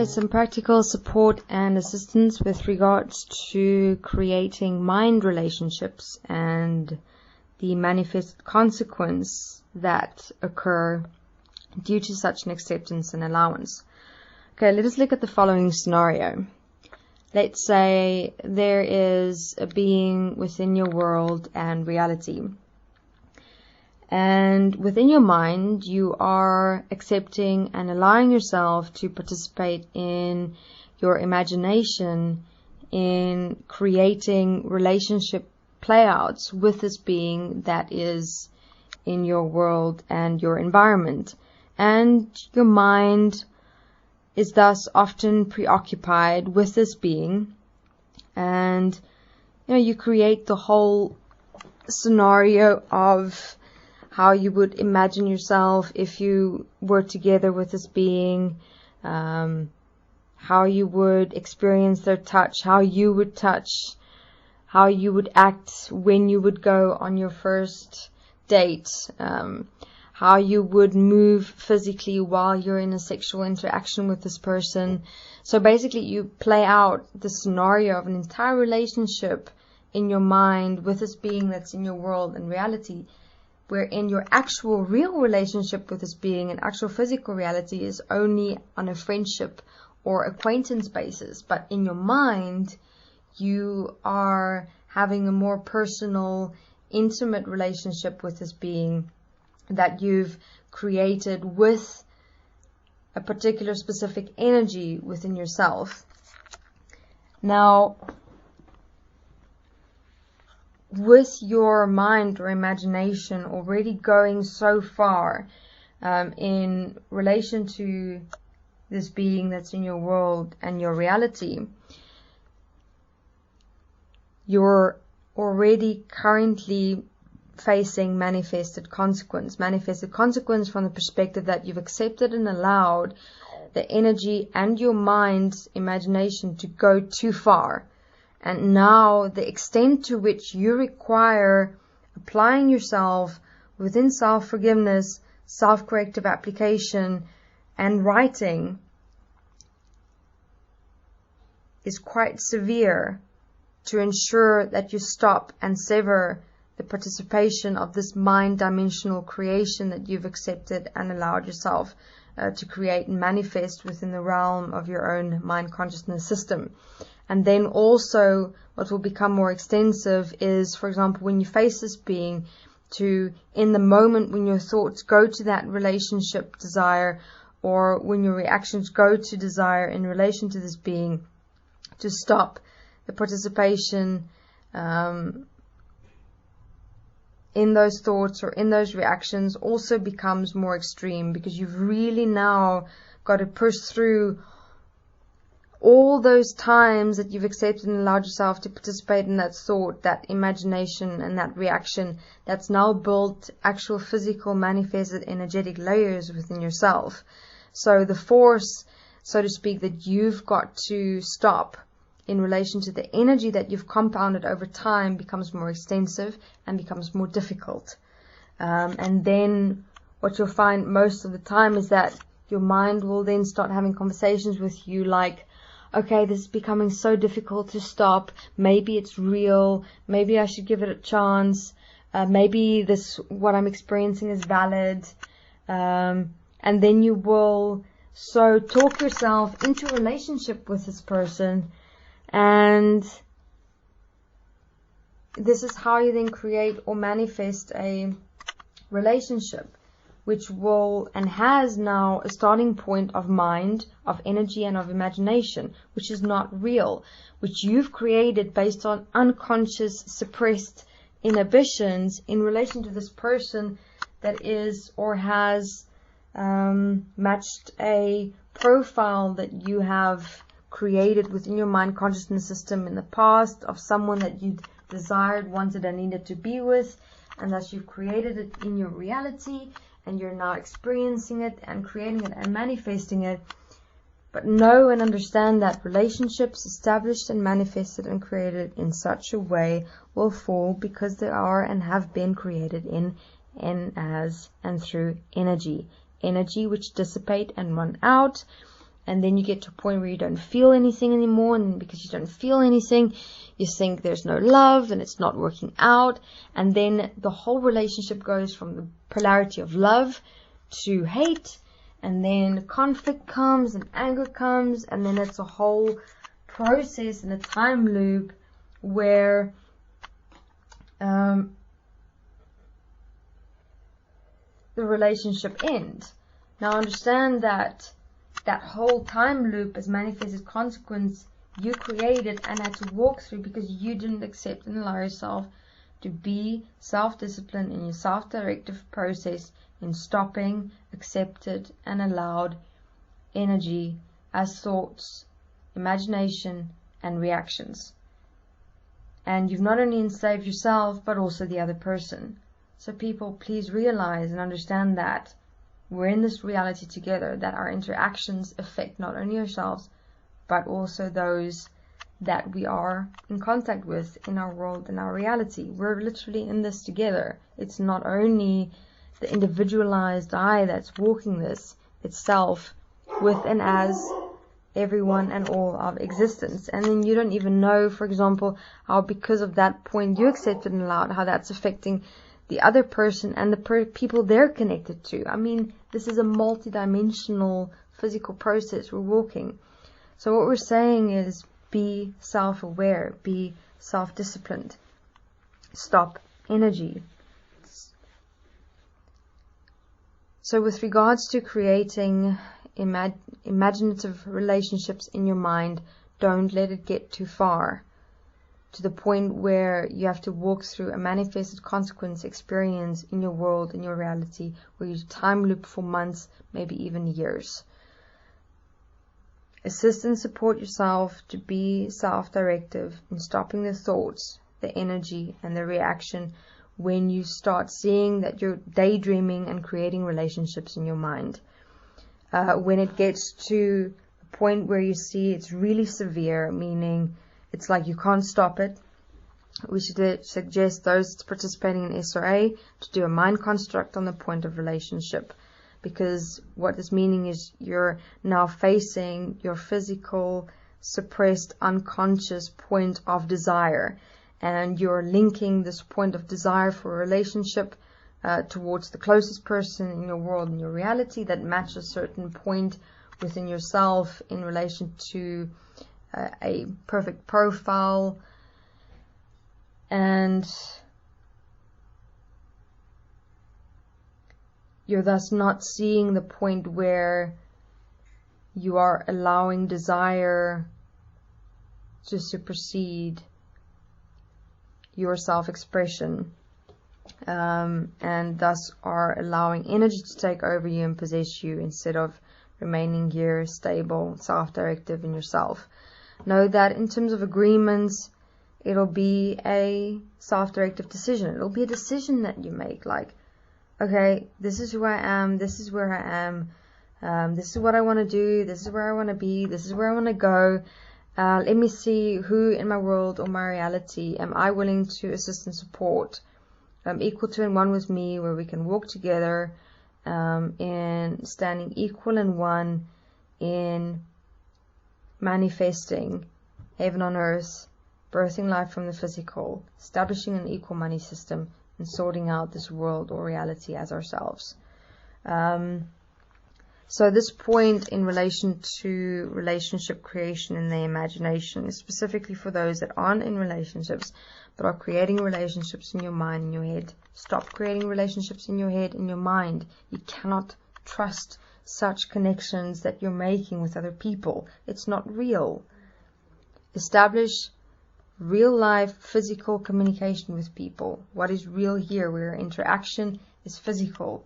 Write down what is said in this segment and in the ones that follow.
provide some practical support and assistance with regards to creating mind relationships and the manifest consequence that occur due to such an acceptance and allowance. Okay, let us look at the following scenario. Let's say there is a being within your world and reality. And within your mind, you are accepting and allowing yourself to participate in your imagination in creating relationship playouts with this being that is in your world and your environment. And your mind is thus often preoccupied with this being. And you create the whole scenario of how you would imagine yourself if you were together with this being, how you would experience their touch, how you would touch, how you would act when you would go on your first date, how you would move physically while you're in a sexual interaction with this person. So basically you play out the scenario of an entire relationship in your mind with this being that's in your world and reality, wherein your actual real relationship with this being and actual physical reality is only on a friendship or acquaintance basis. But in your mind, you are having a more personal, intimate relationship with this being that you've created with a particular specific energy within yourself. Now, with your mind or imagination already going so far in relation to this being that's in your world and your reality, you're already currently facing manifested consequence. Manifested consequence from the perspective that you've accepted and allowed the energy and your mind's imagination to go too far. And now the extent to which you require applying yourself within self-forgiveness, self-corrective application, and writing is quite severe to ensure that you stop and sever the participation of this mind dimensional creation that you've accepted and allowed yourself to create and manifest within the realm of your own mind consciousness system. And then also what will become more extensive is, for example, when you face this being, to in the moment when your thoughts go to that relationship desire, or when your reactions go to desire in relation to this being, to stop the participation in those thoughts or in those reactions also becomes more extreme, because you've really now got to push through all those times that you've accepted and allowed yourself to participate in that thought, that imagination, and that reaction that's now built actual physical manifested energetic layers within yourself. So the force, so to speak, that you've got to stop in relation to the energy that you've compounded over time becomes more extensive and becomes more difficult. And then what you'll find most of the time is that your mind will then start having conversations with you like, okay, this is becoming so difficult to stop. Maybe it's real. Maybe I should give it a chance. Maybe what I'm experiencing is valid. And then you will so talk yourself into a relationship with this person. And this is how you then create or manifest a relationship, which will and has now a starting point of mind, of energy, and of imagination, which is not real, which you've created based on unconscious, suppressed inhibitions in relation to this person that is or has matched a profile that you have created within your mind consciousness system in the past of someone that you desired, wanted, and needed to be with, and thus you've created it in your reality, and you're now experiencing it and creating it and manifesting it. But know and understand that relationships established and manifested and created in such a way will fall because they are and have been created in and as and through energy which dissipate and run out, And then you get to a point where you don't feel anything anymore, and because you don't feel anything, you think there's no love and it's not working out. And then the whole relationship goes from the polarity of love to hate, and then conflict comes and anger comes, and then it's a whole process and a time loop where the relationship ends. Now understand that that whole time loop as manifested consequence you created and had to walk through because you didn't accept and allow yourself to be self-disciplined in your self-directive process in stopping accepted and allowed energy as thoughts, imagination, and reactions. And you've not only enslaved yourself but also the other person. So people, please realize and understand that we're in this reality together, that our interactions affect not only ourselves but also those that we are in contact with in our world and our reality. We're literally in this together. It's not only the individualized I that's walking this itself with and as everyone and all of existence. And then you don't even know, for example, how because of that point you accepted and allowed, how that's affecting the other person and the people they're connected to. I mean, this is a multi-dimensional physical process we're walking. So what we're saying is be self-aware, be self-disciplined, stop energy. So with regards to creating imaginative relationships in your mind, don't let it get too far to the point where you have to walk through a manifested consequence experience in your world, in your reality, where you time loop for months, maybe even years. Assist and support yourself to be self-directive in stopping the thoughts, the energy, and the reaction when you start seeing that you're daydreaming and creating relationships in your mind. When it gets to the point where you see it's really severe, meaning it's like you can't stop it, we should suggest those participating in SRA to do a mind construct on the point of relationship. Because what this meaning is, you're now facing your physical, suppressed, unconscious point of desire. And you're linking this point of desire for a relationship towards the closest person in your world, in your reality, that matches a certain point within yourself in relation to a perfect profile. And you're thus not seeing the point where you are allowing desire to supersede your self-expression, and thus are allowing energy to take over you and possess you instead of remaining here stable, self-directive in yourself. Know that in terms of agreements, it'll be a self-directive decision. It'll be a decision that you make, like, okay, this is who I am, this is where I am, this is what I want to do, this is where I want to be, this is where I want to go. Let me see who in my world or my reality am I willing to assist and support, equal to and one with me, where we can walk together in standing equal and one in manifesting heaven on earth, birthing life from the physical, establishing an equal money system, and sorting out this world or reality as ourselves. So this point in relation to relationship creation in the imagination is specifically for those that aren't in relationships but are creating relationships in your mind and your head. Stop creating relationships in your head and your mind. You cannot trust such connections that you're making with other people. It's not real. Establish real life physical communication with people. What is real here, where interaction is physical,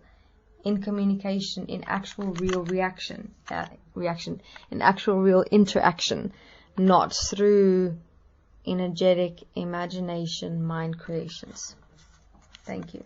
in communication, in actual real reaction, in actual real interaction, not through energetic imagination mind creations. Thank you.